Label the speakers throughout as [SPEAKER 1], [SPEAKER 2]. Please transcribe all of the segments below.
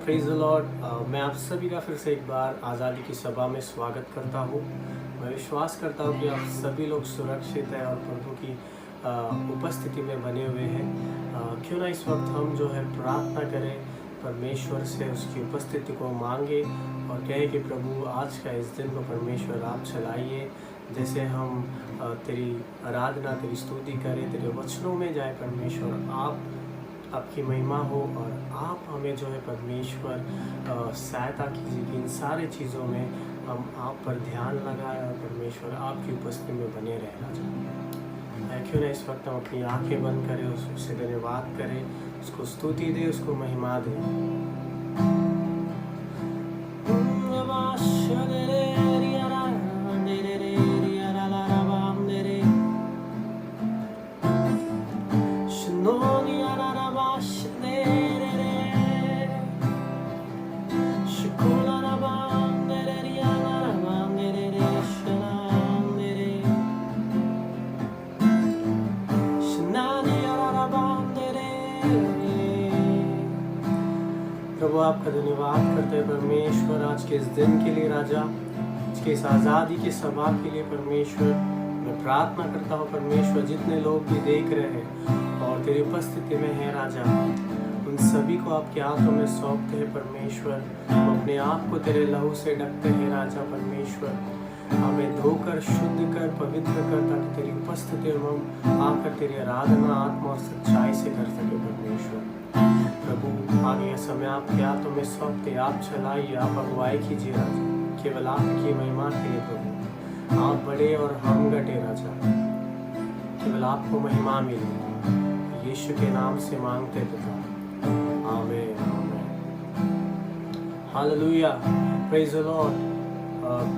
[SPEAKER 1] Praise the Lord. मैं आप सभी का फिर से एक बार आज़ादी की सभा में स्वागत करता हूँ। मैं विश्वास करता हूँ कि आप सभी लोग सुरक्षित हैं और प्रभु की उपस्थिति में बने हुए हैं। क्यों ना इस वक्त हम जो है प्रार्थना करें, परमेश्वर से उसकी उपस्थिति को मांगे और कहें कि प्रभु आज का इस दिन को परमेश्वर आप चलाइए। जैसे हम तेरी आराधना, तेरी स्तुति करें, तेरे वचनों में जाए परमेश्वर, आपकी महिमा हो और आप हमें जो है परमेश्वर सहायता कीजिए कि इन सारे चीज़ों में हम आप पर ध्यान लगाएं और परमेश्वर आपकी उपस्थिति में बने रहे राजा। क्यों ना इस वक्त हम अपनी आंखें बंद करें, उससे धन्यवाद करें, उसको स्तुति दें, उसको महिमा दें। प्रभु आपका धन्यवाद करते हैं परमेश्वर आज के इस दिन के लिए राजा, आज के इस आज़ादी की सभा के लिए परमेश्वर। मैं प्रार्थना करता हूँ परमेश्वर, जितने लोग भी देख रहे हैं और तेरी उपस्थिति में है राजा, उन सभी को आपके हाथों में सौंपते हैं परमेश्वर। हम अपने आप को तेरे लहू से ढकते हैं राजा परमेश्वर, हमें धोकर शुद्ध कर, पवित्र कर, ताकि तेरी उपस्थिति में हम आकर तेरी आराधना आत्मा और सच्चाई से कर सके परमेश्वर। प्रभु आगे यह समय आपके हाथों में सौंपते, आप चलाइए, आप अगुवाई कीजिए राजा, केवल आपकी महिमा के लिए प्रभु। आप बड़े और हम घटे राजा, केवल आपको महिमा मिले। यीशु के नाम से मांगते पिता, आमीन आमीन। Hallelujah, praise the Lord.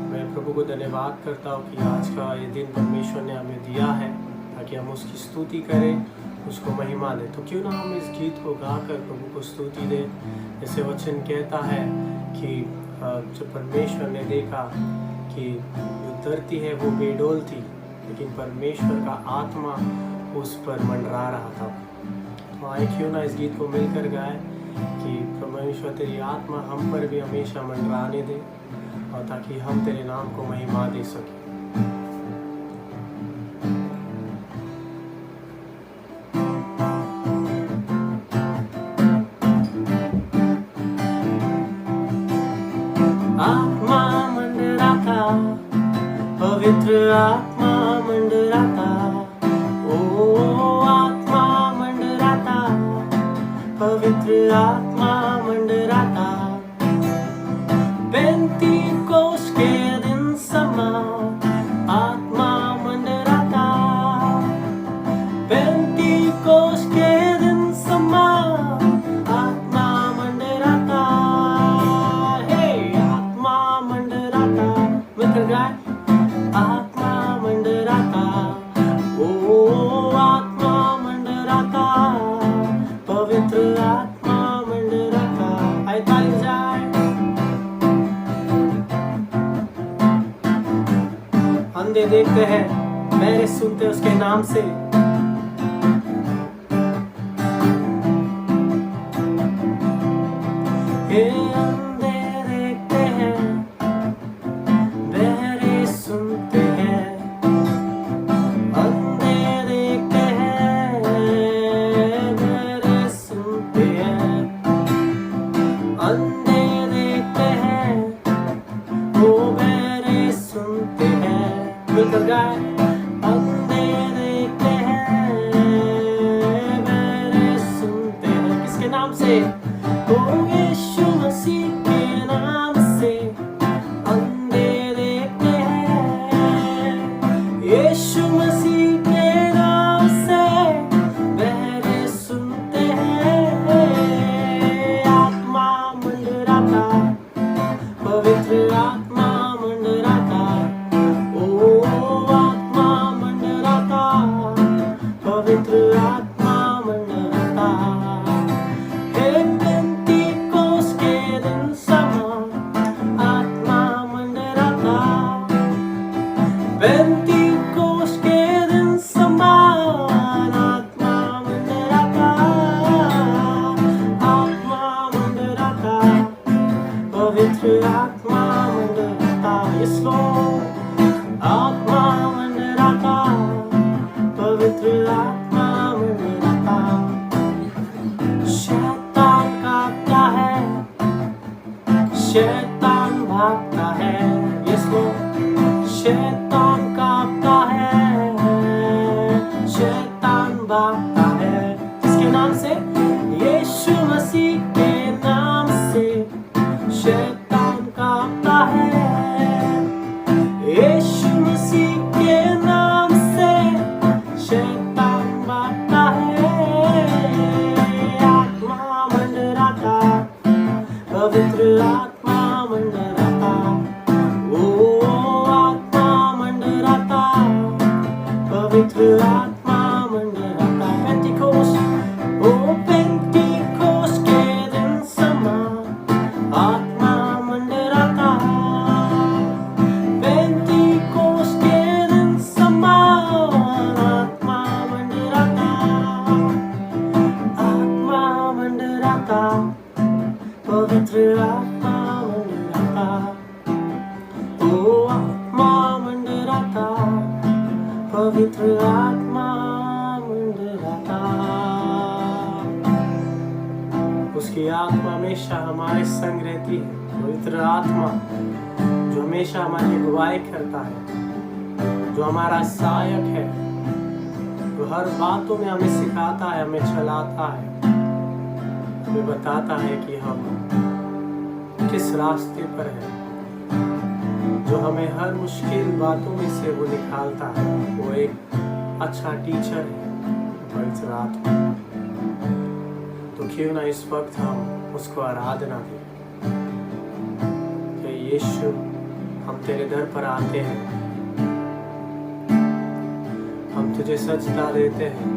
[SPEAKER 1] मैं प्रभु को धन्यवाद करता हूँ कि आज का ये दिन परमेश्वर ने हमें दिया है ताकि हम उसकी स्तुति करें, उसको महिमा दें। तो क्यों ना हम इस गीत को गाकर प्रभु को स्तुति दें। जैसे वचन कहता है कि जब परमेश्वर ने देखा कि जो धरती है वो बेडोल थी, लेकिन परमेश्वर का आत्मा उस पर मंडरा रहा था। तो आए क्यों ना इस गीत को मिलकर गाए कि परमेश्वर तेरी आत्मा हम पर भी हमेशा मंडराने दे और ताकि हम तेरे नाम को महिमा दे सकें। आत्मा मंडराता, पवित्र आत्मा मंडराता, ओ आत्मा मंडराता, पवित्र आत्मा मंडराता। पेंतीकोस के दिन समा आत्मा मंडराता, पेंतीकोस के दिन समा आत्मा मंडराता। हे आत्मा मंडराता, मित्र गाय, आत्मा मंडराता, ओ आत्मा मंडराता, पवित्र आत्मा मंडराता। आए ताली जाए। अंधे देखते हैं, बहरे सुनते उसके नाम से। हे अंधे देखते हैं, बहरे सुनते हैं, अंधे देखते हैं, बहरे सुनते हैं, अंधे देखते हैं, वो बहरे सुनते हैं। मिलकर गाए। अंधे देखते हैं, बहरे सुनते हैं, किसके नाम से? ओ यीशु मसीह के नाम से अंधे देखते हैं, यीशु मसीह के नाम से बहरे सुनते हैं। आत्मा मंडराता, पवित्र आत्मा मंडराता, ओ आत्मा मंडराता, पवित्र आत्मा मंडराता। हे पेंतीकोस के दिन शैतान भागता है, यस लॉर्ड, शैतान कांपता है, शैतान भागता है, किसके नाम से? यीशु मसीह के नाम से शैतान कांपता है, यीशु मसीह के नाम से शैतान भागता है। आत्मा मंडराता, पवित्र आत्मा मंडराता, ओ आत्मा मंडराता, पवित्र आत्मा मंडराता। पेंटिकोस्ट, ओ पेंटिकोस्ट के दिन समा आत्मा मंडराता, पेंटिकोस्ट के दिन समा आत्मा मंडराता, आत्मा मंडराता, पवित्र आत्मा मंडराता, ओ आत्मा मंडराता, पवित्र आत्मा मंडराता। उसकी आत्मा हमेशा हमारे संग रहती है, पवित्र आत्मा जो हमेशा हमारी अगुवाई करता है, जो हमारा सहायक है, जो हर बातों में हमें सिखाता है, हमें चलाता है, हमें बताता है कि हम किस रास्ते पर हैं, जो हमें हर मुश्किल बातों में से वो निकालता है। वो एक अच्छा टीचर है, पवित्र आत्मा। तो क्यों ना इस वक्त हम उसको आराधना दें कि यीशु, हम तेरे दर पर आते हैं, हम तुझे सजदा देते हैं,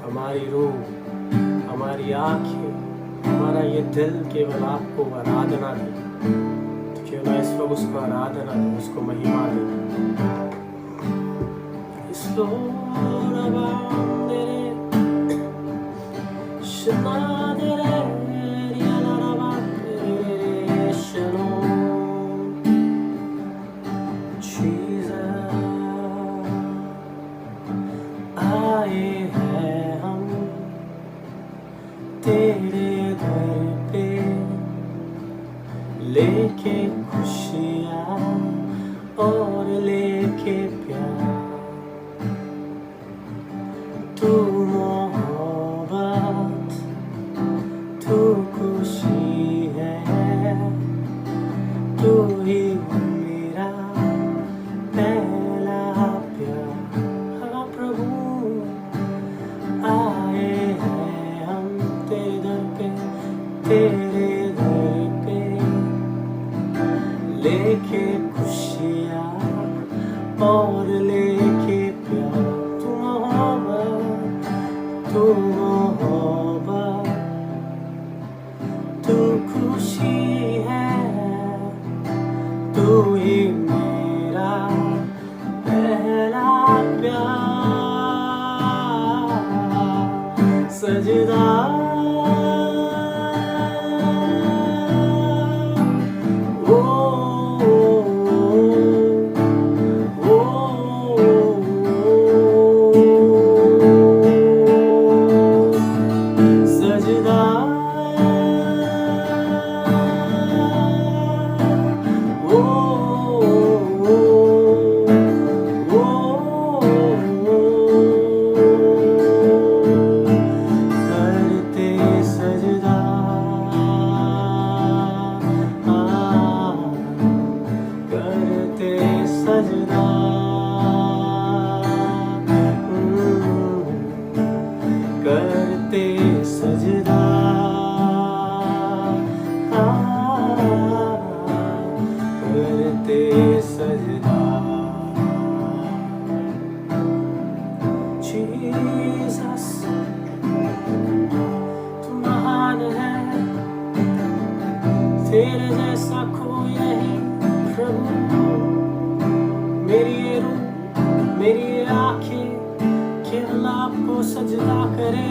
[SPEAKER 1] हमारी रूह, हमारी आंखें, हमारा ये दिल केवल आपको आराधना दे। तो क्यों ना इस वक्त उसको आराधना दे, उसको महिमा दे। आए हैं हम तेरे दर पे, लेके खुशियाँ और लेके प्यार। तू मोहब्बत, तू खुशी है, तू ही मेरा पहला प्यार। हाँ प्रभु, आए हैं हम तेरे दर पे, तेरे दर पे, लेके खुशियाँ और लेके प्यार। तू मोहब्बत, तू मोहब्बत, तू खुशी है, तू ही मेरा पहला प्यार। सजदा करते सजदा, करते सजदा। जीसस तू महान है, तेरे जैसा कोई नहीं प्रभु। मेरी ये रूह, मेरी ये आँखें केवल आपको सजदा करे।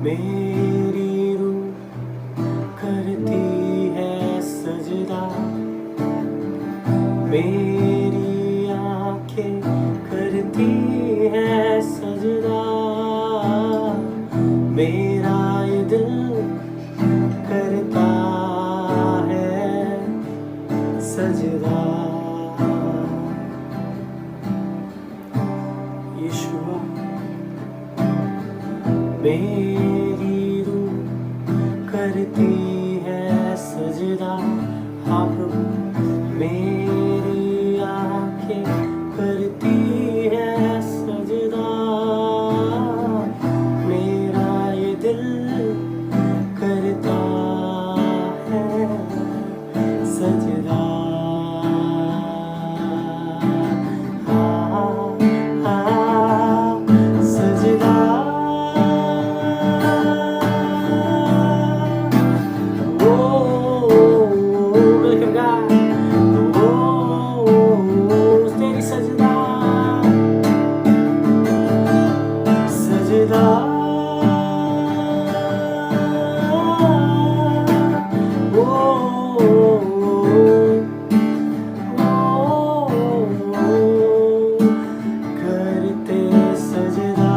[SPEAKER 1] मेरी रूह करती है सजदा, मेरी आँखें करती है सजदा। यीशुआ। मेरी रूह करती है सजदा, हाँ प्रभु। मेरी आंखें करती है सजदा, मेरा ये दिल करता है सजदा। सजदा मिलकर गा, तेरी सजदा सजदा। करते सजदा,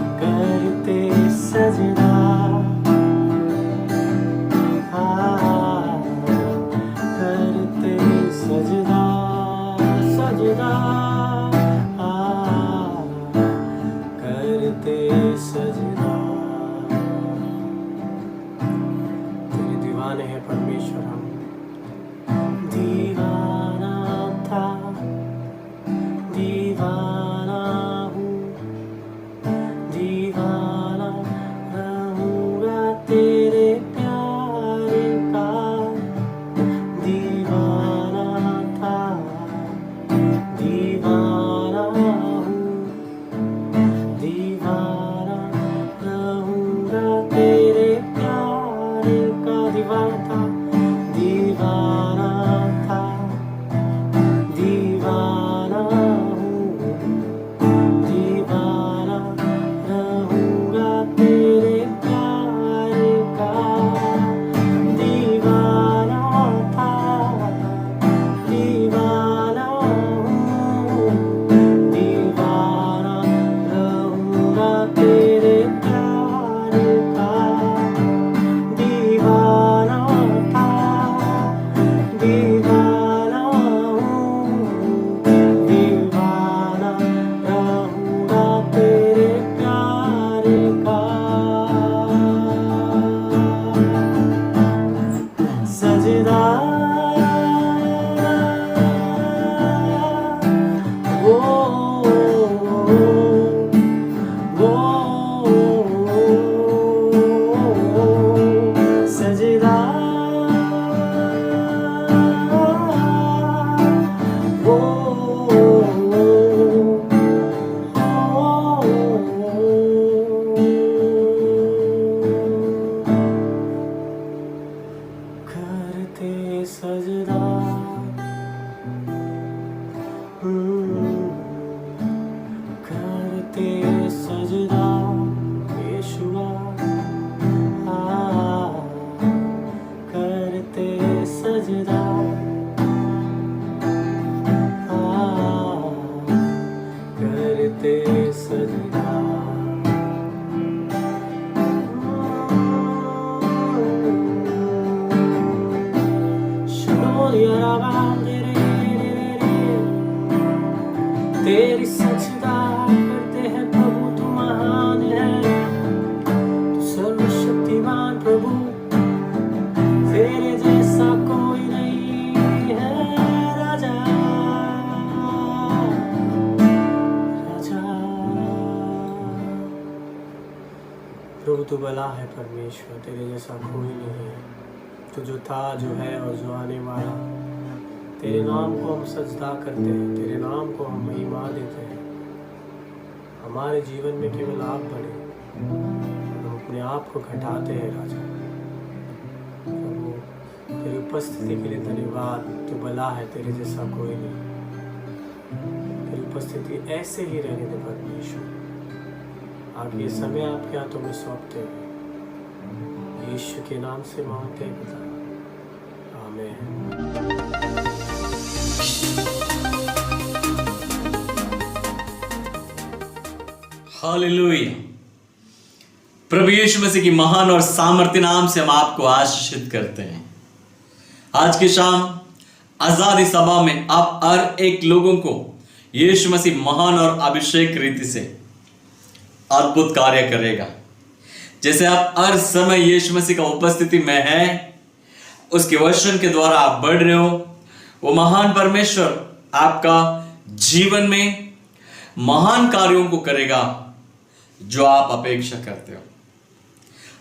[SPEAKER 1] करते सजदा, करते सजदा सजदा, करते सजदा। तेरे दीवाने हैं परमेश्वर हम। दीवाना था, दीवाना हूँ, दीवाना रहूँगा तेरे प्यार का। दीवाना था, दीवाना हूँ, दीवाना रहूँगा तेरे प्यार का। दीवाना था, दीवाना था, दीवाना हूँ, दीवाना रहूँगा तेरे प्यार का। दीवाना था, दीवाना हूँ, दीवाना रहूँगा तेरे प्यार का। दीवाना था, दीवाना हूँ, दीवाना रहूँगा तेरे प्यार का। सजदा सजदा करते सजदा, करते सजदा यीशुआ। करते सजदा, करते सजदा। तेरी सजदा करते हैं प्रभु, तू महान है, तू सर्वशक्तिमान प्रभु। तेरे जैसा कोई नहीं है राजा, राजा। प्रभु तू भला है परमेश्वर, तेरे जैसा कोई नहीं है। तू जो था, जो है और जो आने वाला। तेरे नाम को हम सजदा करते हैं, तेरे नाम को हम महिमा देते हैं। हमारे जीवन में केवल आप बढ़े, हम अपने आप को घटाते हैं राजा। प्रभु तेरी उपस्थिति के लिए धन्यवाद। तू भला है, तेरे जैसा कोई नहीं। तेरी उपस्थिति ऐसे ही रहने दे परमेश्वर। आप ये समय आपके हाथों में सौंपते हैं, यीशु के नाम से मांगते हैं पिता, आमीन।
[SPEAKER 2] हालेलुया। प्रभु यीशु मसीह की महान और सामर्थ्य नाम से हम आपको आशीषित करते हैं। आज की शाम आजादी सभा में आप हर एक लोगों को यीशु मसीह महान और अभिषेक रीति से अद्भुत कार्य करेगा। जैसे आप हर समय यीशु मसीह का उपस्थिति में है, उसके वचन के द्वारा आप बढ़ रहे हो, वो महान परमेश्वर आपका जीवन में महान कार्यों को करेगा जो आप अपेक्षा करते हो।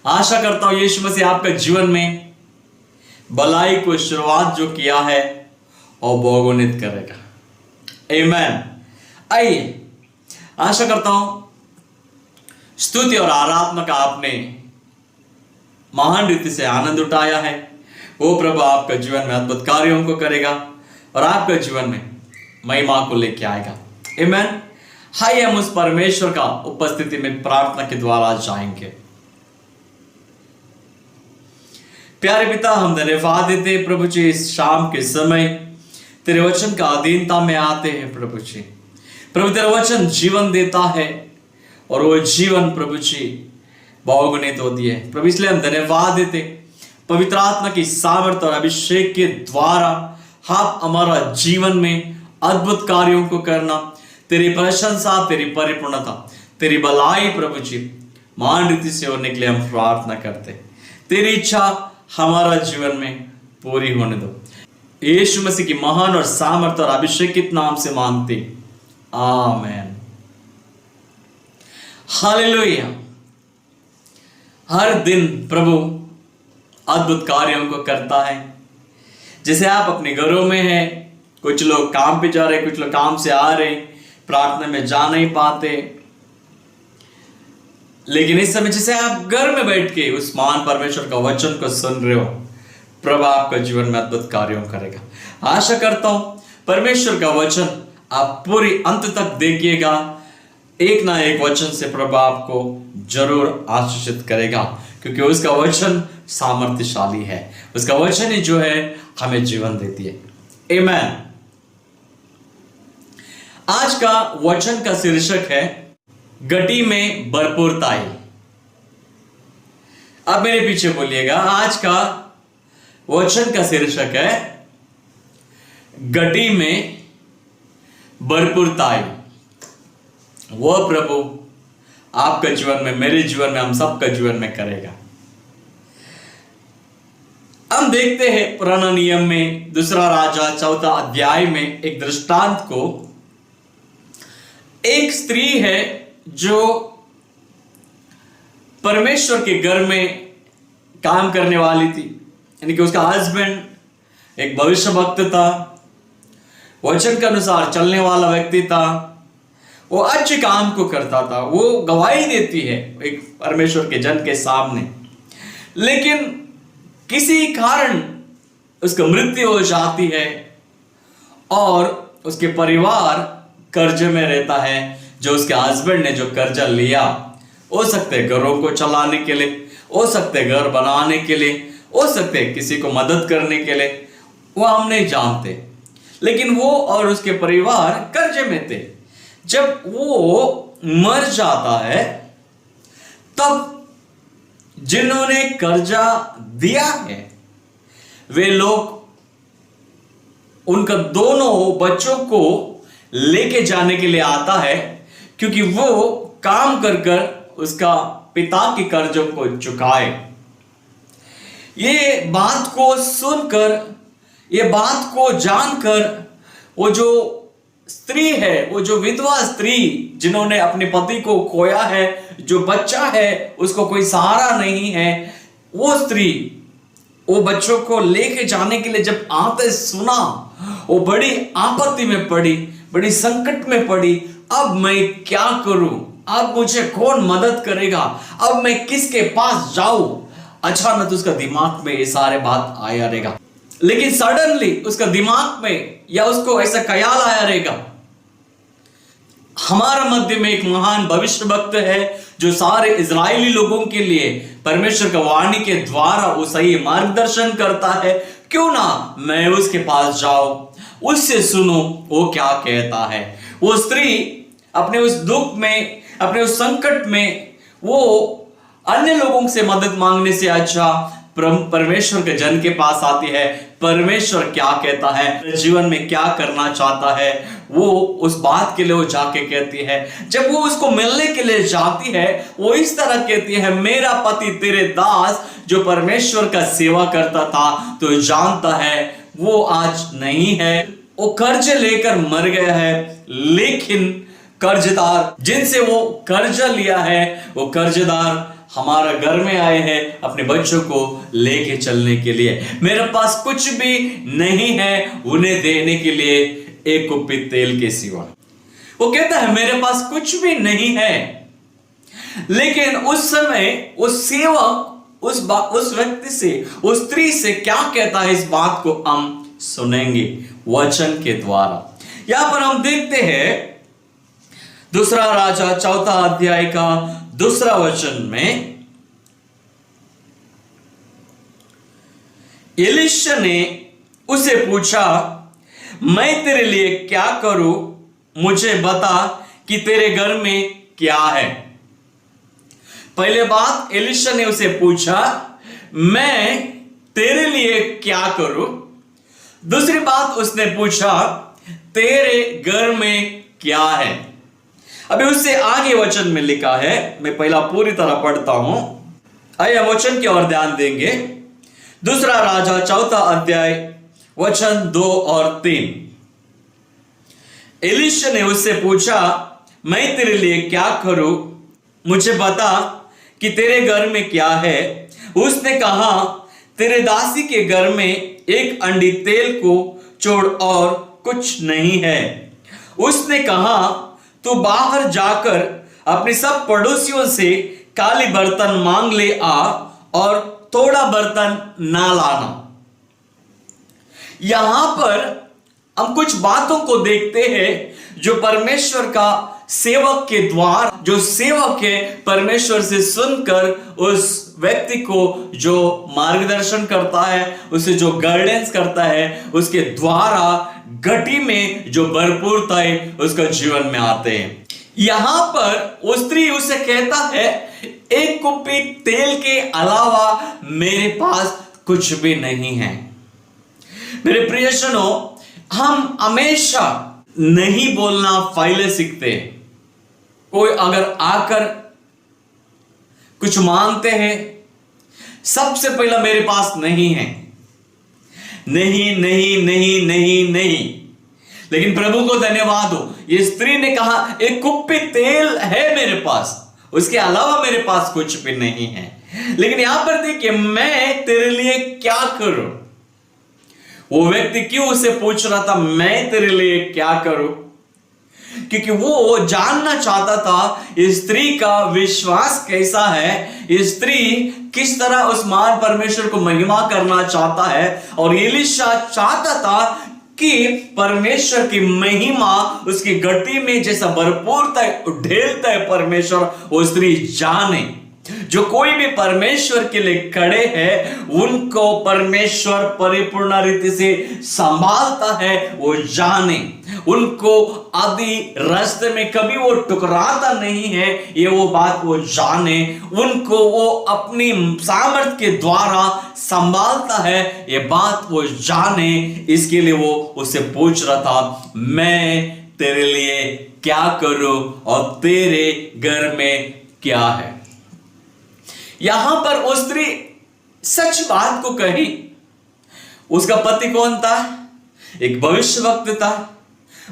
[SPEAKER 2] आशा करता हूं यीशु मसीह आपका जीवन में भलाई को शुरुआत जो किया है और बहुगुणित करेगा। आमीन। आइए, आशा करता हूं स्तुति और आराधना का आपने महान रीति से आनंद उठाया है। वो प्रभु आपका जीवन में अद्भुत कार्यों को करेगा और आपका जीवन में महिमा को लेके आएगा। आमीन। हाय, हम उस परमेश्वर का उपस्थिति में प्रार्थना के द्वारा जाएंगे। प्यारे पिता, हम धन्यवाद देते हैं प्रभु जी, इस शाम के समय तेरे वचन का अधीनता में आते हैं प्रभु जी। प्रभु तेरा वचन जीवन देता है और वो जीवन प्रभु जी बहुगुणित होती है प्रभु। इसलिए हम धन्यवाद देते पवित्र आत्मा की सामर्थ और अभिषेक के द्वारा आप हमारा जीवन में अद्भुत कार्यों को करना, तेरी प्रशंसा, तेरी परिपूर्णता, तेरी भलाई प्रभु जी महान रीति से होने के लिए हम प्रार्थना करते। तेरी इच्छा हमारा जीवन में पूरी होने दो। यीशु मसीह की महान और सामर्थ और अभिषेकित नाम से मांगते, आमेन। हालेलुया। हर दिन प्रभु अद्भुत कार्यों को करता है। जैसे आप अपने घरों में हैं, कुछ लोग काम पे जा रहे, कुछ लोग काम से आ रहे, प्रार्थना में जा नहीं पाते, लेकिन इस समय जैसे आप घर में बैठ के उस महान परमेश्वर का वचन को सुन रहे हो, प्रभु आपका जीवन में अद्भुत कार्यों करेगा। आशा करता हूं परमेश्वर का वचन आप पूरी अंत तक देखिएगा। एक ना एक वचन से प्रभु आपको जरूर आशीषित करेगा, क्योंकि उसका वचन सामर्थ्यशाली है। उसका वचन ही जो है हमें जीवन देती है। आमेन। आज का वचन का शीर्षक है गटी में भरपूरताई। अब मेरे पीछे बोलिएगा, आज का वचन का शीर्षक है गटी में भरपूरताई। वह प्रभु आपका जीवन में, मेरे जीवन में, हम सबका जीवन में करेगा। हम देखते हैं पुराना नियम में 2 राजा 4 अध्याय में एक दृष्टांत को। एक स्त्री है जो परमेश्वर के घर में काम करने वाली थी, यानी कि उसका हस्बैंड एक भविष्य भक्त था, वचन के अनुसार चलने वाला व्यक्ति था, वो अच्छे काम को करता था, वो गवाही देती है एक परमेश्वर के जन के सामने। लेकिन किसी कारण उसका मृत्यु हो जाती है और उसके परिवार कर्जे में रहता है, जो उसके हस्बैंड ने जो कर्जा लिया। हो सकते हैं घरों को चलाने के लिए, हो सकते घर बनाने के लिए, हो सकते किसी को मदद करने के लिए, वो हम नहीं जानते। लेकिन वो और उसके परिवार कर्जे में थे। जब वो मर जाता है तब जिन्होंने कर्जा दिया है वे लोग उनका दोनों बच्चों को लेके जाने के लिए आता है, क्योंकि वो काम कर कर उसका पिता के कर्जों को चुकाए। ये बात को सुनकर, ये बात को जानकर, वो जो स्त्री है, वो जो विधवा स्त्री जिन्होंने अपने पति को खोया है, जो बच्चा है उसको कोई सहारा नहीं है, वो स्त्री वो बच्चों को लेके जाने के लिए जब आते सुना, वो बड़ी आपत्ति में पड़ी, बड़ी संकट में पड़ी। अब मैं क्या करूं? अब मुझे कौन मदद करेगा? अब मैं किसके पास जाऊं? अचानक उसका दिमाग में ये सारे बात आया रहेगा। लेकिन सडनली उसका दिमाग में या उसको ऐसा ख्याल आया रहेगा, हमारा मध्य में एक महान भविष्य भक्त है जो सारे इजरायली लोगों के लिए परमेश्वर का वाणी के द्वारा वो सही मार्गदर्शन करता है। क्यों ना मैं उसके पास जाऊं, उससे सुनो वो क्या कहता है। वो स्त्री अपने उस दुख में, अपने उस संकट में, वो अन्य लोगों से मदद मांगने से अच्छा परमेश्वर के जन के पास आती है, परमेश्वर क्या कहता है, जीवन में क्या करना चाहता है, वो उस बात के लिए वो जाके कहती है। जब वो उसको मिलने के लिए जाती है, वो इस तरह कहती है, मेरा पति तेरे दास जो परमेश्वर का सेवा करता था, तो जानता है वो आज नहीं है, वो कर्ज लेकर मर गया है। लेकिन कर्जदार जिनसे वो कर्ज लिया है, वो कर्जदार हमारा घर में आए हैं अपने बच्चों को लेके चलने के लिए। मेरे पास कुछ भी नहीं है उन्हें देने के लिए एक कुप्पी तेल के सिवा। वो कहता है मेरे पास कुछ भी नहीं है, लेकिन उस समय उस सेवक उस व्यक्ति से, उस स्त्री से क्या कहता है, इस बात को हम सुनेंगे वचन के द्वारा। यहां पर हम देखते हैं दूसरा राजा 4 अध्याय का 2 वचन में, एलीशा ने उसे पूछा, मैं तेरे लिए क्या करूं, मुझे बता कि तेरे घर में क्या है। पहले बात, एलीशा ने उसे पूछा मैं तेरे लिए क्या करूं। दूसरी बात, उसने पूछा तेरे घर में क्या है। अभी उससे आगे वचन में लिखा है, मैं पहला पूरी तरह पढ़ता हूं, आइए वचन की ओर ध्यान देंगे। दूसरा राजा 4 अध्याय वचन 2 और 3। एलीशा ने उससे पूछा मैं तेरे लिए क्या करूं, मुझे बता कि तेरे घर में क्या है। उसने कहा तेरे दासी के घर में एक अंडी तेल को छोड़ और कुछ नहीं है। उसने कहा तू बाहर जाकर अपने सब पड़ोसियों से काली बर्तन मांग ले आ और थोड़ा बर्तन ना लाना। यहां पर हम कुछ बातों को देखते हैं जो परमेश्वर का सेवक के द्वार, जो सेवक है परमेश्वर से सुनकर उस व्यक्ति को जो मार्गदर्शन करता है, उसे जो गाइडेंस करता है, उसके द्वारा घटी में जो भरपूरता है उसका जीवन में आते हैं। यहां पर वो स्त्री उसे कहता है एक कुप्पी तेल के अलावा मेरे पास कुछ भी नहीं है। मेरे प्रियजनों, हम हमेशा नहीं बोलना पहले सीखते हैं। कोई अगर आकर कुछ मांगते हैं, सबसे पहला मेरे पास नहीं है, नहीं नहीं नहीं नहीं नहीं। लेकिन प्रभु को धन्यवाद हो, ये स्त्री ने कहा एक कुप्पी तेल है मेरे पास, उसके अलावा मेरे पास कुछ भी नहीं है। लेकिन यहां पर देखिए, मैं तेरे लिए क्या करूं। वो व्यक्ति क्यों उसे पूछ रहा था मैं तेरे लिए क्या करूं? क्योंकि वो जानना चाहता था इस स्त्री का विश्वास कैसा है, इस स्त्री किस तरह उस महान परमेश्वर को महिमा करना चाहता है। और एलीशा चाहता था कि परमेश्वर की महिमा उसकी घटी में जैसा भरपूरता ढेलता है परमेश्वर, वो स्त्री जाने। जो कोई भी परमेश्वर के लिए खड़े हैं उनको परमेश्वर परिपूर्ण रीति से संभालता है, वो जाने। उनको आदि रास्ते में कभी वो टुकराता नहीं है, ये वो बात वो जाने। उनको वो अपनी सामर्थ्य के द्वारा संभालता है, ये बात वो जाने। इसके लिए वो उससे पूछ रहा था मैं तेरे लिए क्या करूं और तेरे घर में क्या है। यहां पर वो स्त्री सच बात को कही। उसका पति कौन था? एक भविष्यवक्ता था,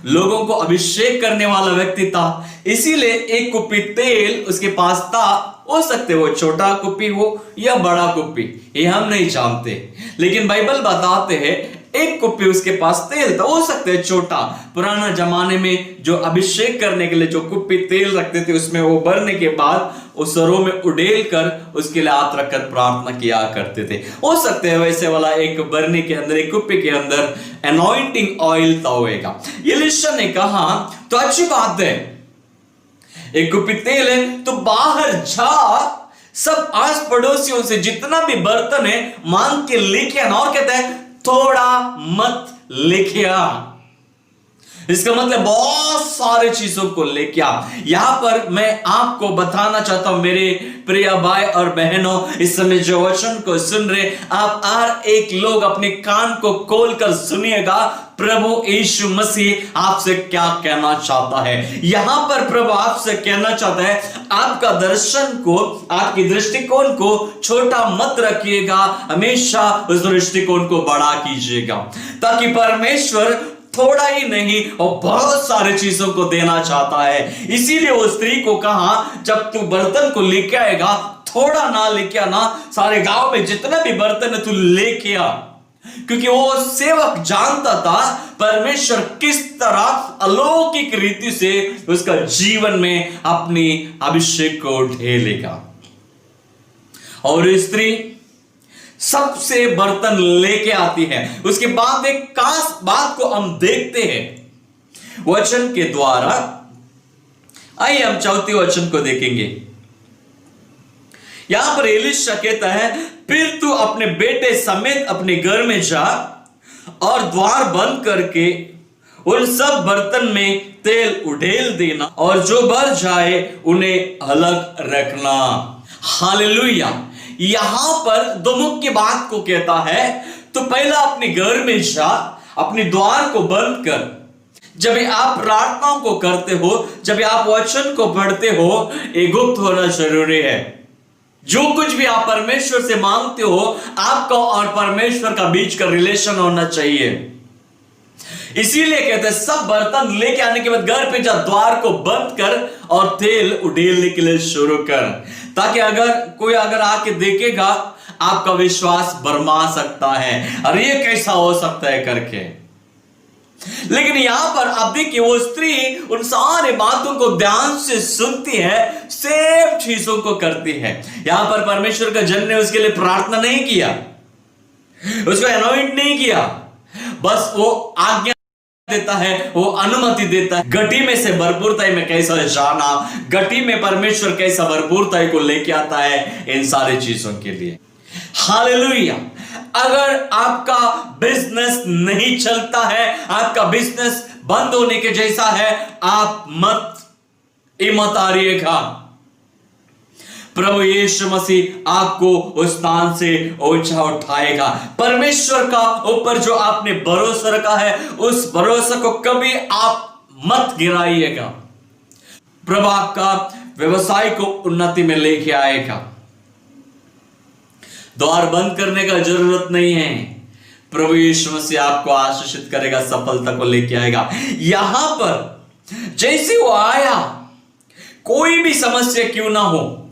[SPEAKER 2] लोगों को अभिषेक करने वाला व्यक्ति था। इसीलिए एक कुप्पी तेल उसके पास था। हो सकते वो छोटा कुप्पी हो या बड़ा कुप्पी, ये हम नहीं जानते, लेकिन बाइबल बताते हैं एक कुप्पी उसके पास तेल था। हो सकते है छोटा। पुराना जमाने में जो अभिषेक करने के लिए जो कुप्पी तेल रखते थे, उसमें वो भरने के बाद उस सरों में उड़ेल कर उसके लिए हाथ रखकर प्रार्थना किया करते थे। हो सकते हैं वैसे वाला एक बरनी के अंदर, एक कुप्पी के अंदर अनॉइंटिंग ऑयल था होएगा। एलीशा ने कहा तो अच्छी बात है, एक कुप्पी तेल है तो बाहर जा, सब आस पड़ोसियों से जितना भी बर्तन है मांग के लेके आना। और कहता है थोड़ा मत लेके आ। इसका मतलब बहुत सारे चीजों को लेके आप यहां पर मैं आपको बताना चाहता हूं मेरे प्रिय भाई और बहनों, इस समय जो वचन को सुन रहे आप हर एक लोग अपने कान को खोलकर सुनिएगा प्रभु यीशु मसीह आपसे क्या कहना चाहता है। यहां पर प्रभु आपसे कहना चाहता है आपका दर्शन को, आपकी दृष्टिकोण को छोटा मत रखिएगा, हमेशा उस दृष्टिकोण को बड़ा कीजिएगा, ताकि परमेश्वर थोड़ा ही नहीं और बहुत सारे चीजों को देना चाहता है। इसीलिए वो स्त्री को कहा जब तू बर्तन को लेके आएगा थोड़ा ना लेके आना, सारे गांव में जितना भी बर्तन है तू लेके आ, क्योंकि वो सेवक जानता था परमेश्वर किस तरह अलौकिक रीति से उसका जीवन में अपनी अभिषेक को ढेलेगा। और स्त्री सबसे बर्तन लेके आती है। उसके बाद एक खास बात को हम देखते हैं वचन के द्वारा। आइए हम चौथी वचन को देखेंगे। यहां पर एलीशा कहता है फिर तू अपने बेटे समेत अपने घर में जा और द्वार बंद करके उन सब बर्तन में तेल उड़ेल देना और जो भर जाए उन्हें अलग रखना। हालेलुया। यहां पर दो मुख्य बात को कहता है, तो पहला अपने घर में जा, अपने द्वार को बंद कर। जब आप प्रार्थनाओं को करते हो, जब आप वचन को पढ़ते हो, एक गुप्त होना जरूरी है। जो कुछ भी आप परमेश्वर से मांगते हो, आपका और परमेश्वर का बीच का रिलेशन होना चाहिए। इसीलिए कहते हैं सब बर्तन लेके आने के बाद घर पे जा, द्वार को बंद कर और तेल उड़ेलने के लिए शुरू कर, ताकि अगर कोई आके देखेगा आपका विश्वास बरमा सकता है, अरे ये कैसा हो सकता है करके। लेकिन यहां पर आप देखिए वो स्त्री उन सारे बातों को ध्यान से सुनती है, सेम चीजों को करती है। यहां पर परमेश्वर का जन ने उसके लिए प्रार्थना नहीं किया, उसको अनॉइंट नहीं किया, बस वो आज्ञा देता है, वो अनुमति देता है। गड्ढी में से भरपूरताई में कैसा जाना, गड्ढी में परमेश्वर कैसा भरपूरताई को लेके आता है इन सारी चीजों के लिए। हालेलुया। अगर आपका बिजनेस नहीं चलता है, आपका बिजनेस बंद होने के जैसा है, आप मत हारिएगा। प्रभु यीशु मसीह आपको उस स्थान से ऊंचा उठाएगा। परमेश्वर का ऊपर जो आपने भरोसा रखा है, उस भरोसा को कभी आप मत गिराइएगा। प्रभु आपका व्यवसाय को उन्नति में लेके आएगा। द्वार बंद करने का जरूरत नहीं है, प्रभु यीशु मसीह आपको आशीषित करेगा, सफलता को लेके आएगा। यहां पर जैसे वो आया, कोई भी समस्या क्यों ना हो,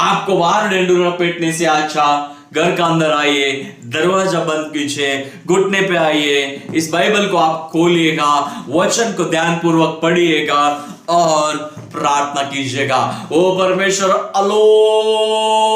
[SPEAKER 2] आपको बाहर ढेंढूरा पीटने से अच्छा घर का अंदर आइए, दरवाजा बंद कीजिए, घुटने पे आइए, इस बाइबल को आप खोलिएगा, वचन को ध्यानपूर्वक पढ़िएगा और प्रार्थना कीजिएगा। वो परमेश्वर अलौकिक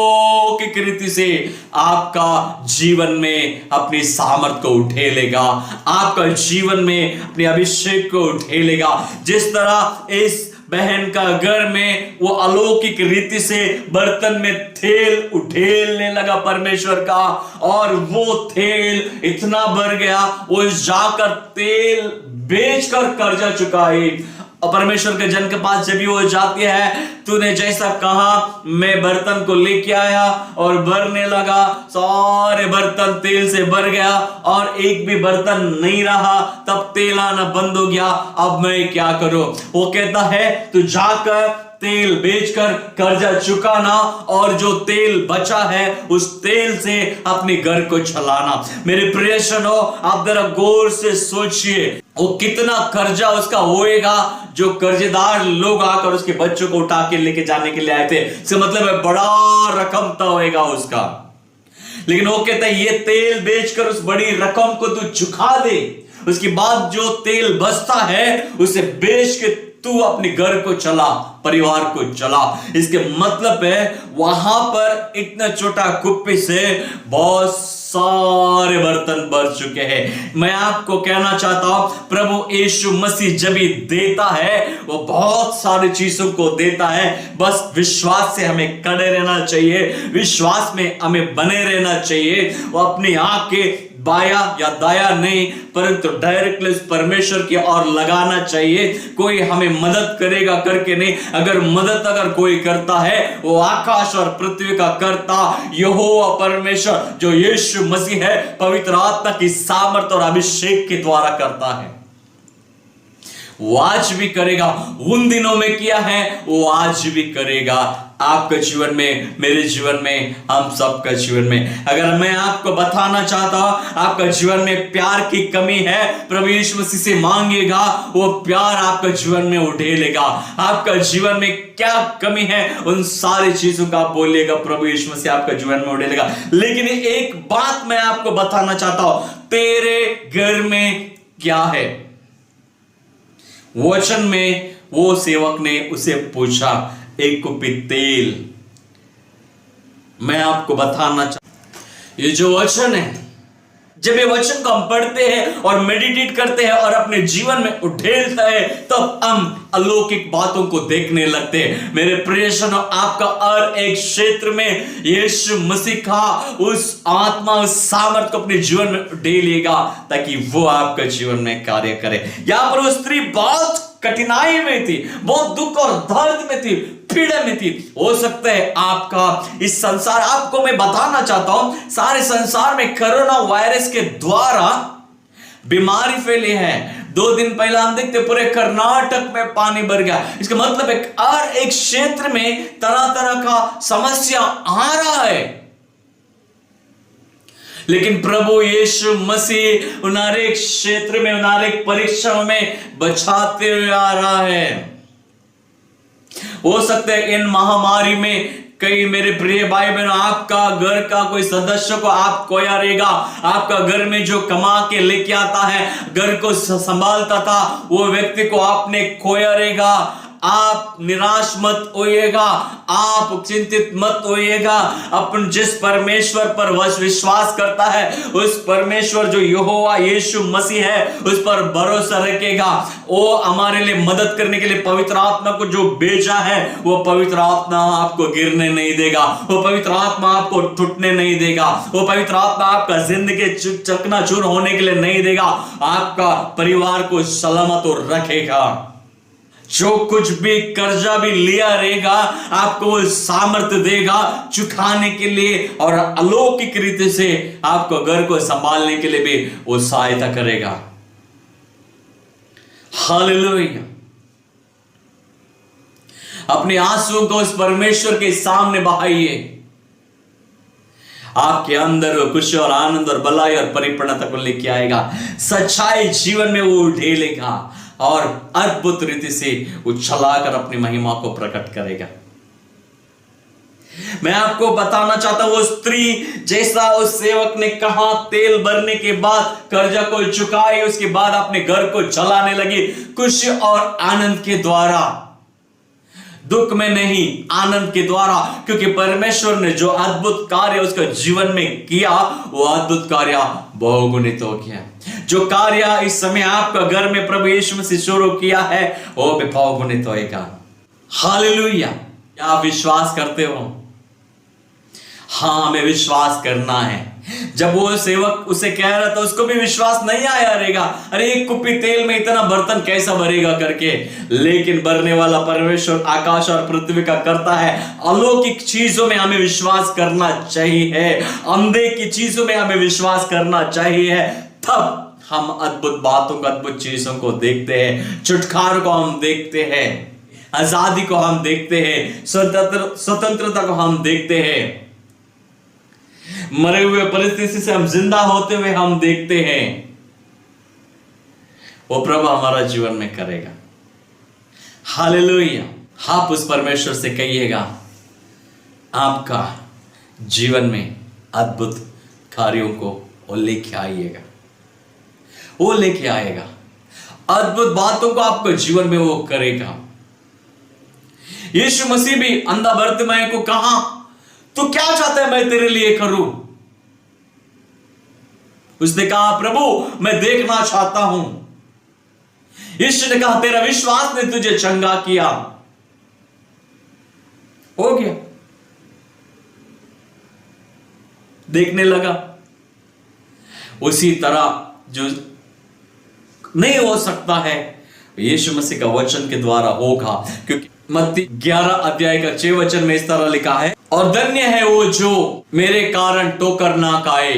[SPEAKER 2] रीति से आपका जीवन में अपनी सामर्थ को उठेलेगा, आपका जीवन में अपने अभिषेक को उठेलेगा। जिस तरह इस बहन का घर में वो अलौकिक रीति से बर्तन में तेल उठेलने लगा परमेश्वर का, और वो तेल इतना बढ़ गया, वो जाकर तेल बेचकर कर्जा चुकाई। और परमेश्वर के जन के पास जब भी वो जाती है, तूने जैसा कहा मैं बर्तन को लेके आया और भरने लगा, सारे बर्तन तेल से भर गया और एक भी बर्तन नहीं रहा, तब तेल आना बंद हो गया। अब मैं क्या करूं? वो कहता है तू जाकर तेल बेचकर कर्जा चुकाना और जो तेल बचा है उस तेल से अपने घर को चलाना। मेरे प्रियजनों, आप जरा गौर से सोचिए वो कितना कर्जा उसका होएगा जो कर्जेदार लोग आकर उसके बच्चों को उठा के लेके जाने के लिए आए थे। इसका मतलब है बड़ा रकम तो होएगा उसका। लेकिन वो कहता है ये तेल बेचकर उस बड़ी रकम को तू चुका दे, उसके बाद जो तेल बचता है उसे बेच के तू अपने घर को चला, परिवार को चला। इसके मतलब है वहां पर इतना छोटा कुप्पी से बहुत सारे बर्तन भर चुके हैं। मैं आपको कहना चाहता हूं, प्रभु यीशु मसीह जब भी देता है वो बहुत सारी चीजों को देता है। बस विश्वास से हमें खड़े रहना चाहिए, विश्वास में हमें बने रहना चाहिए। वो अपनी आंखें बाया या दाया नहीं, परंतु डायरेक्टली उस परमेश्वर की ओर लगाना चाहिए। कोई हमें मदद करेगा करके नहीं, अगर मदद अगर कोई करता है वो आकाश और पृथ्वी का कर्ता यहोवा परमेश्वर जो यीशु मसीह है, पवित्र आत्मा की सामर्थ और अभिषेक के द्वारा करता है। वो आज भी करेगा, उन दिनों में किया है, वो आज भी करेगा आपके जीवन में, मेरे जीवन में, हम सबका जीवन में। अगर मैं आपको बताना चाहता हूं आपका जीवन में प्यार की कमी है, प्रभु यीशु मसीह से मांगेगा, वो प्यार आपका जीवन में उठेलेगा। आपका जीवन में क्या कमी है उन सारी चीजों का बोलेगा, प्रभु यीशु मसीह आपका जीवन में उठेलेगा। लेकिन एक बात मैं आपको बताना चाहता हूं, तेरे घर में क्या है? वचन में वो सेवक ने उसे पूछा, एक कुप्पी तेल। मैं आपको बताना चाहता, ये जो वचन है, जब ये वचन को हम पढ़ते हैं और मेडिटेट करते हैं और अपने जीवन में उठेलते हैं, तब हम अलौकिक बातों को देखने लगते हैं। मेरे प्रियजनों, आपका हर एक क्षेत्र में यीशु मसीह का उस आत्मा, उस सामर्थ को अपने जीवन में उठेलिएगा ताकि वो आपका जीवन में कार्य करे। यहां पर वो स्त्री बहुत कठिनाई में थी, बहुत दुख और दर्द में थी, पीड़ा में थी। हो सकता है आपका इस संसार, आपको मैं बताना चाहता हूं, सारे संसार में कोरोना वायरस के द्वारा बीमारी फैली है। 2 दिन पहले हम देखते पूरे कर्नाटक में पानी भर गया। इसका मतलब है हर एक क्षेत्र में तरह तरह का समस्या आ रहा है, लेकिन प्रभु यीशु मसीह उन हर एक क्षेत्र में, उन हर एक परीक्षाओं में बचाते हुए आ रहा है। हो सकता है इन महामारी में कई मेरे प्रिय भाई बहनों, आपका घर का कोई सदस्य को आप खोया रहेगा। आपका घर में जो कमा के लेके आता है, घर को संभालता था, वो व्यक्ति को आपने खोया रहेगा। आप निराश मत होइएगा, आप चिंतित मत होइएगा। अपन जिस परमेश्वर पर विश्वास करता है, उस परमेश्वर जो यहोवा यीशु मसीह है, उस पर भरोसा रखेगा। वो हमारे लिए मदद करने के लिए पवित्र आत्मा को जो भेजा है, वो पवित्र आत्मा आपको गिरने नहीं देगा, वो पवित्र आत्मा आपको टूटने नहीं देगा, वो पवित्र आत्मा आपका जिंदगी चकनाचूर होने के लिए नहीं देगा। आपका परिवार को सलामत रखेगा। जो कुछ भी कर्जा भी लिया रहेगा, आपको वो सामर्थ्य देगा चुकाने के लिए, और अलौकिक रीति से आपको घर को संभालने के लिए भी वो सहायता करेगा। हालेलुया। अपने आंसुओं को उस परमेश्वर के सामने बहाइए। आपके अंदर वो खुशी और आनंद और भलाई और परिपूर्णता को लेके आएगा। सच्चाई जीवन में वो ढेलेगा और अद्भुत रीति से उछलाकर अपनी महिमा को प्रकट करेगा। मैं आपको बताना चाहता हूं, वो स्त्री जैसा उस सेवक ने कहा, तेल भरने के बाद कर्जा को चुकाई, उसके बाद अपने घर को चलाने लगी खुशी और आनंद के द्वारा, दुख में नहीं, आनंद के द्वारा। क्योंकि परमेश्वर ने जो अद्भुत कार्य उसका जीवन में किया, वो अद्भुत कार्य बहुगुणित हो गया। जो कार्य इस समय आपका घर में प्रभु यीशु मसीह शुरू किया है, वो भी बहुगुणित होएगा। हालेलुया। क्या आप विश्वास करते हो? हाँ, हमें विश्वास करना है। जब वो सेवक उसे कह रहा था, उसको भी विश्वास नहीं आया रहेगा, अरे एक कुप्पी तेल में इतना बर्तन कैसा भरेगा करके। लेकिन भरने वाला परमेश्वर आकाश और पृथ्वी का करता है। अलौकिक चीजों में हमें विश्वास करना चाहिए, अंधे की चीजों में हमें विश्वास करना चाहिए। तब हम अद्भुत बातों को, अद्भुत चीजों को देखते हैं। छुटकारे को हम देखते हैं, आजादी को हम देखते हैं, स्वतंत्रता को हम देखते हैं, मरे हुए परिस्थिति से हम जिंदा होते हुए हम देखते हैं। वो प्रभु हमारा जीवन में करेगा। हालेलुया। आप उस परमेश्वर से कहिएगा, आपका जीवन में अद्भुत कार्यों को वो लेके आइएगा, वो लेके आएगा। अद्भुत बातों को आपके जीवन में वो करेगा। यीशु मसीह भी अंधा बर्तिमाई को कहा, तू क्या चाहता है मैं तेरे लिए करूं? उसने कहा, प्रभु मैं देखना चाहता हूं। यीशु ने कहा, तेरा विश्वास ने तुझे चंगा किया। हो गया, देखने लगा। उसी तरह जो नहीं हो सकता है यीशु मसीह का वचन के द्वारा होगा, क्योंकि मत्ती 11 अध्याय का 6 वचन में इस तरह लिखा है, और धन्य है वो जो मेरे कारण ठोकर ना खाए।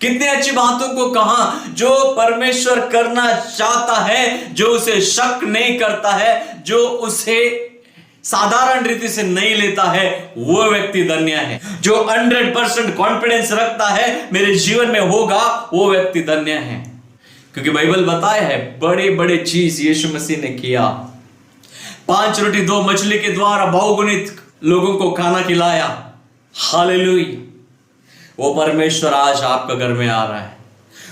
[SPEAKER 2] कितनी अच्छी बातों को कहा, जो परमेश्वर करना चाहता है, जो उसे शक नहीं करता है, जो उसे साधारण रीति से नहीं लेता है, वो व्यक्ति धन्य है। जो 100% कॉन्फिडेंस रखता है मेरे जीवन में होगा, वो व्यक्ति धन्य है। क्योंकि बाइबल बताया है बड़े बड़े चीज यीशु मसीह ने किया। 5 रोटी 2 मछली के द्वारा बहुगुणित लोगों को खाना खिलाया। हालेलुया। वो परमेश्वर आज आपका घर में आ रहा है।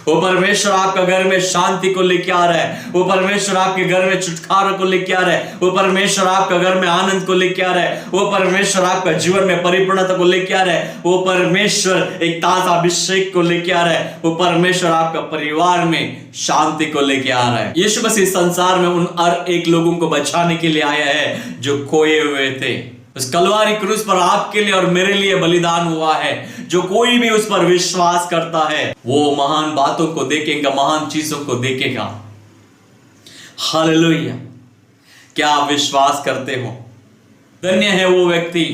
[SPEAKER 2] वो परमेश्वर आपका घर में शांति को लेके आ रहा है। वो परमेश्वर आपके घर में छुटकारा को लेके आ रहा है। वो परमेश्वर आपका घर में आनंद को लेके आ रहा है। वो परमेश्वर आपका जीवन में परिपूर्णता को लेके आ रहा है। वो परमेश्वर एक ताजा अभिषेक को लेके आ रहा है। वो परमेश्वर आपका परिवार में शांति को लेके आ रहा है। यीशु मसीह संसार में उन हर एक लोगों को बचाने के लिए आया है जो खोए हुए थे। उस कलवारी क्रूस पर आपके लिए और मेरे लिए बलिदान हुआ है। जो कोई भी उस पर विश्वास करता है वो महान बातों को देखेगा, महान चीजों को देखेगा। हालेलुया। क्या आप विश्वास करते हो? धन्य है वो व्यक्ति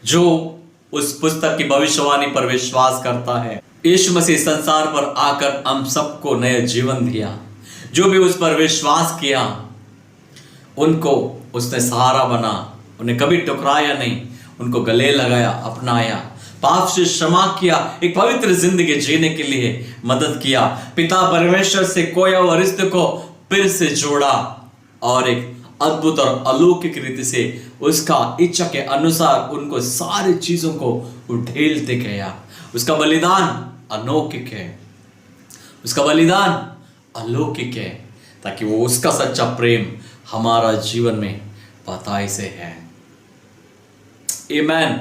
[SPEAKER 2] जो उस पुस्तक की भविष्यवाणी पर विश्वास करता है। यीशु मसीह संसार पर आकर हम सबको नया जीवन दिया। जो भी उस पर विश्वास किया उनको उसने सहारा बना, उन्हें कभी टुकराया नहीं, उनको गले लगाया, अपनाया, पाप से क्षमा किया, एक पवित्र जिंदगी जीने के लिए मदद किया। पिता परमेश्वर से खोया हुआ रिश्ते को फिर से जोड़ा और एक अद्भुत और अलौकिक रीति से उसका इच्छा के अनुसार उनको सारी चीजों को उठेलते गया। उसका बलिदान अलौकिक है, उसका बलिदान अलौकिक है, ताकि वो उसका सच्चा प्रेम हमारा जीवन में बताए से है। आमीन।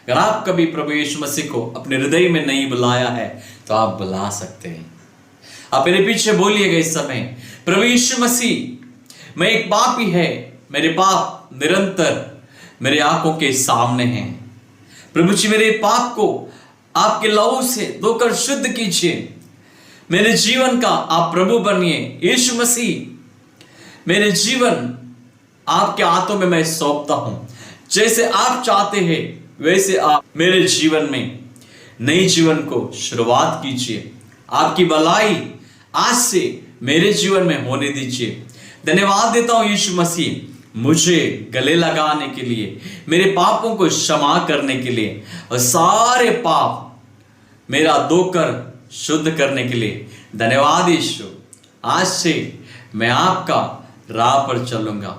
[SPEAKER 2] अगर आप कभी प्रभु यीशु मसीह को अपने हृदय में नहीं बुलाया है तो आप बुला सकते हैं। आप मेरे पीछे बोलिएगा इस समय, प्रभु यीशु मसीह, मैं एक पापी है, मेरे पाप निरंतर मेरे आंखों के सामने हैं। प्रभु जी मेरे पाप को आपके लहू से धोकर शुद्ध कीजिए। मेरे जीवन का आप प्रभु बनिए। यीशु मसीह मेरे जीवन आपके हाथों में मैं सौंपता हूं। जैसे आप चाहते हैं वैसे आप मेरे जीवन में नई जीवन को शुरुआत कीजिए। आपकी भलाई आज से मेरे जीवन में होने दीजिए। धन्यवाद देता हूं यीशु मसीह मुझे गले लगाने के लिए, मेरे पापों को क्षमा करने के लिए और सारे पाप मेरा धोकर शुद्ध करने के लिए। धन्यवाद यीशु, आज से मैं आपका राह पर चलूंगा।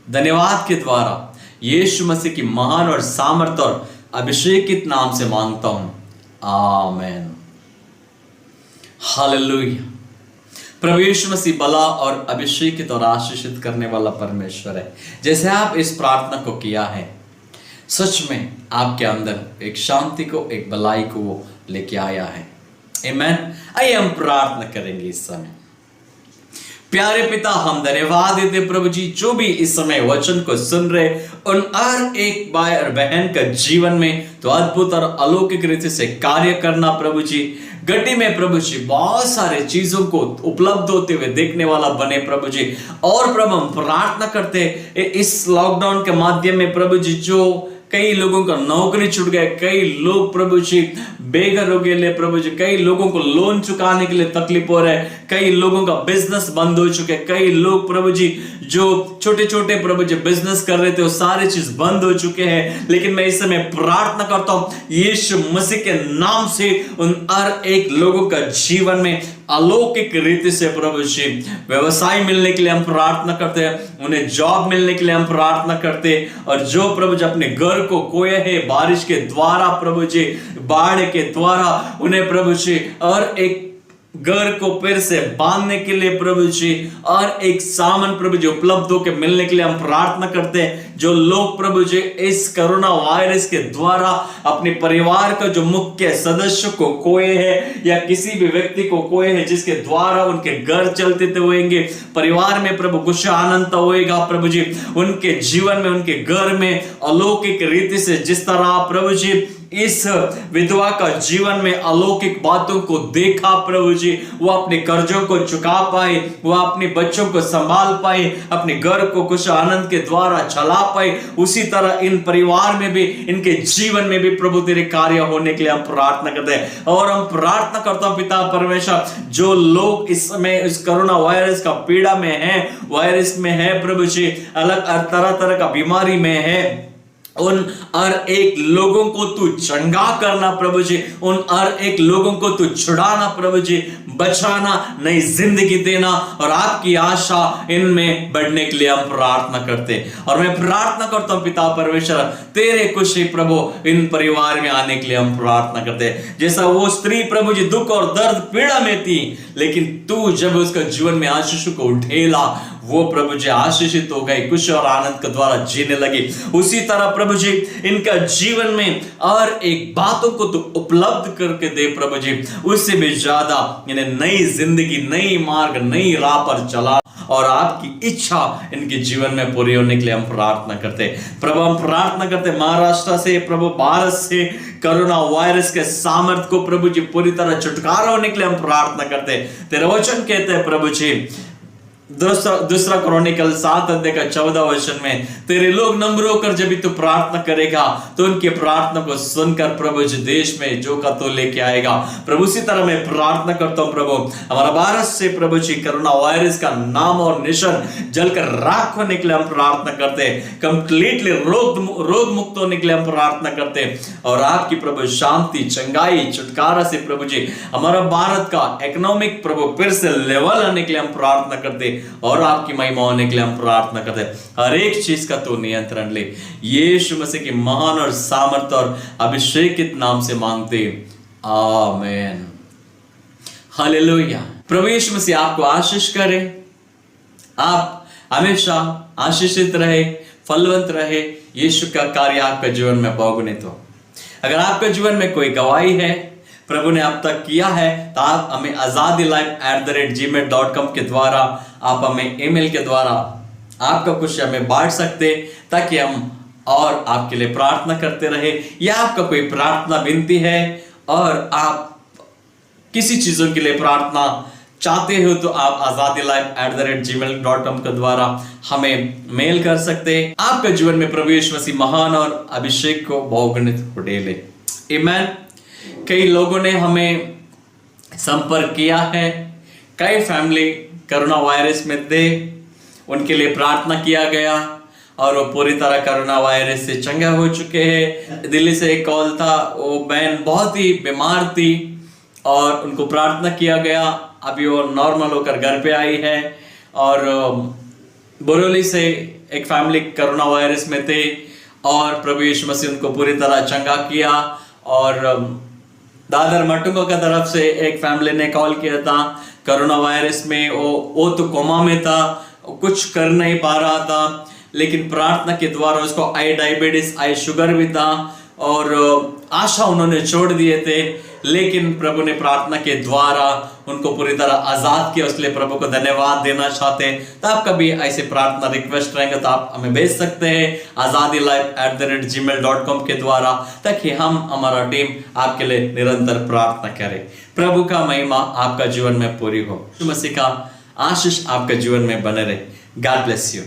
[SPEAKER 2] धन्यवाद के द्वारा यीशु मसीह की महान और सामर्थ और अभिषेकित नाम से मांगता हूं, आमीन। हालेलुया। प्रभु यीशु मसीह भला और अभिषेकित और आशीषित करने वाला परमेश्वर है। जैसे आप इस प्रार्थना को किया है, सच में आपके अंदर एक शांति को, एक भलाई को वो लेके आया है। आमीन। आइए हम प्रार्थना करेंगे इस समय। प्यारे पिता, हम धन्यवाद देते प्रभु जी, जो भी इस समय वचन को सुन रहे उन हर एक भाई और बहन का जीवन में तो अद्भुत और अलौकिक रीति से कार्य करना प्रभु जी। गड्डी में प्रभु जी बहुत सारे चीजों को उपलब्ध होते हुए देखने वाला बने प्रभु जी। और प्रभु हम प्रार्थना करते इस लॉकडाउन के माध्यम में प्रभु जी, जो कई लोगों का नौकरी छूट गए, कई लोग प्रभु जी बेघर हो गए प्रभु जी, कई लोगों को लोन चुकाने के लिए तकलीफ हो रहा है, कई लोगों का बिजनेस बंद हो चुके, कई लोग प्रभु जी जो छोटे छोटे प्रभु जी बिजनेस कर रहे थे वो सारी चीज बंद हो चुके हैं। लेकिन मैं इस समय प्रार्थना करता हूं यीशु मसीह के नाम से उन हर एक लोगों का जीवन में अलौकिक रीति से प्रभु जी व्यवसाय मिलने के लिए हम प्रार्थना करते हैं, उन्हें जॉब मिलने के लिए हम प्रार्थना करते हैं। और जो प्रभु जी अपने घर को खोए है बारिश के द्वारा प्रभु जी, बाढ़ के द्वारा, उन्हें प्रभु जी और एक घर को फिर से बांधने के लिए प्रभु जी और एक सामान प्रभु जी उपलब्ध होकर मिलने के लिए हम प्रार्थना करते हैं। जो लोग प्रभु जी इस कोरोना वायरस के द्वारा अपने परिवार का जो मुख्य सदस्य को खोए हैं या किसी भी व्यक्ति को खोए हैं जिसके द्वारा उनके घर चलते थे होंगे, परिवार में प्रभु खुशी आनंद होएगा प्रभु जी, उनके जीवन में, उनके घर में अलौकिक रीति से जिस तरह प्रभु जी इस विधवा का जीवन में अलौकिक बातों को देखा प्रभु जी, वो अपने कर्जों को चुका पाए, वो अपने बच्चों को संभाल पाए, अपने घर को कुछ आनंद के द्वारा चला पाए। उसी तरह इन परिवार में भी, इनके जीवन में भी प्रभु तेरे कार्य होने के लिए हम प्रार्थना करते हैं। और हम प्रार्थना करता हूं पिता परमेश्वर, जो लोग इस समय इस कोरोना वायरस का पीड़ा में है, वायरस में है प्रभु जी, अलग तरह तरह का बीमारी में है, उन हर एक लोगों को तू चंगा करना प्रभु जी, उन हर एक लोगों को तू छुड़ाना प्रभु जी, बचाना, नई जिंदगी देना और आपकी आशा इनमें बढ़ने के लिए हम प्रार्थना करते। और मैं प्रार्थना करता हूं पिता परमेश्वर, तेरे खुशी प्रभु इन परिवार में आने के लिए हम प्रार्थना करते। जैसा वो स्त्री प्रभु जी दुख और दर्द पीड़ा में थी, लेकिन तू जब उसका जीवन में आशीष को उठेला, वो प्रभु जी आशीषित हो गई, खुश और आनंद के द्वारा जीने लगी। उसी तरह प्रभु जी इनका जीवन में और एक बातों को तो उपलब्ध करके दे प्रभु जी, उससे भी ज्यादा इन्हें नई जिंदगी, नई मार्ग, नई राह पर चला और आपकी इच्छा इनके जीवन में पूरी होने के लिए हम प्रार्थना करते। प्रभु हम प्रार्थना करते महाराष्ट्र से, प्रभु भारत से कोरोना वायरस के सामर्थ्य को प्रभु जी पूरी तरह छुटकारा होने के लिए हम प्रार्थना करते। तेरा वचन कहते हैं प्रभु जी दूसरा क्रॉनिकल 7:14 में, तेरे लोग नम्र होकर जब भी तू प्रार्थना करेगा तो उनकी प्रार्थना को सुनकर प्रभु जी देश में जो का तो लेके आएगा। प्रभु इसी तरह मैं प्रार्थना करता हूं प्रभु, हमारा भारत से प्रभु जी कोरोना वायरस का नाम और निशान जलकर राख होने के लिए हम प्रार्थना करते, कंप्लीटली रोग मुक्त होने के लिए हम प्रार्थना करते और आपकी प्रभु शांति, चंगाई, छुटकारा से प्रभु जी हमारा भारत का इकोनॉमिक प्रभु फिर से लेवल आने के लिए हम प्रार्थना करते और आपकी महिमा होने के लिए हम प्रार्थना करते। हर एक चीज का तू नियंत्रण ले, यीशु मसीह के महान और सामर्थ और अभिषेकित नाम से मांगते, आमीन, हालेलुया। प्रभु यीशु मसीह आपको आशीष करे, आप हमेशा आशीषित रहे, फलवंत रहे, यीशु का कार्य आपके जीवन में बहुगुणित हो। अगर आपके जीवन में कोई गवाही है, प्रभु ने अब तक किया है, तो आप हमें azadilife@gmail.com के द्वारा, आप हमें ईमेल के द्वारा आपका कुछ हमें बांट सकते, ताकि हम और आपके लिए प्रार्थना करते रहे। या आपका कोई प्रार्थना विनती है और आप किसी चीजों के लिए प्रार्थना चाहते हो, तो आप azadilife@gmail.com के द्वारा हमें मेल कर सकते। आपके जीवन में प्रभु यीशु मसीह महान और अभिषेक को बहुगुणित हो ले। आमीन। कई लोगों ने हमें संपर्क किया है, कई फैमिली कोरोना वायरस में थे, उनके लिए प्रार्थना किया गया और वो पूरी तरह कोरोना वायरस से चंगा हो चुके हैं। दिल्ली से एक कॉल था, वो बहन बहुत ही बीमार थी और उनको प्रार्थना किया गया, अभी वो नॉर्मल होकर घर पे आई है। और बोरोली से एक फैमिली कोरोना वायरस में थे और प्रभु यीशु मसीह उनको पूरी तरह चंगा किया। और दादर मटुंगो की तरफ से एक फैमिली ने कॉल किया था, कोरोना वायरस में वो तो कोमा में था, कुछ कर नहीं पा रहा था, लेकिन प्रार्थना के द्वारा उसको आई डायबिटीज, आई शुगर भी था और आशा उन्होंने छोड़ दिए थे, लेकिन प्रभु ने प्रार्थना के द्वारा उनको पूरी तरह आजाद किया। उसके लिए प्रभु को धन्यवाद देना चाहते हैं। तो आपका भी ऐसे प्रार्थना रिक्वेस्ट रहेंगे तो आप हमें भेज सकते हैं azadilife@gmail.com के द्वारा, ताकि हम, हमारा टीम आपके लिए निरंतर प्रार्थना करें। प्रभु का महिमा आपका जीवन में पूरी हो, यीशु मसीह का आशीष आपके जीवन में बने रहे। God bless you.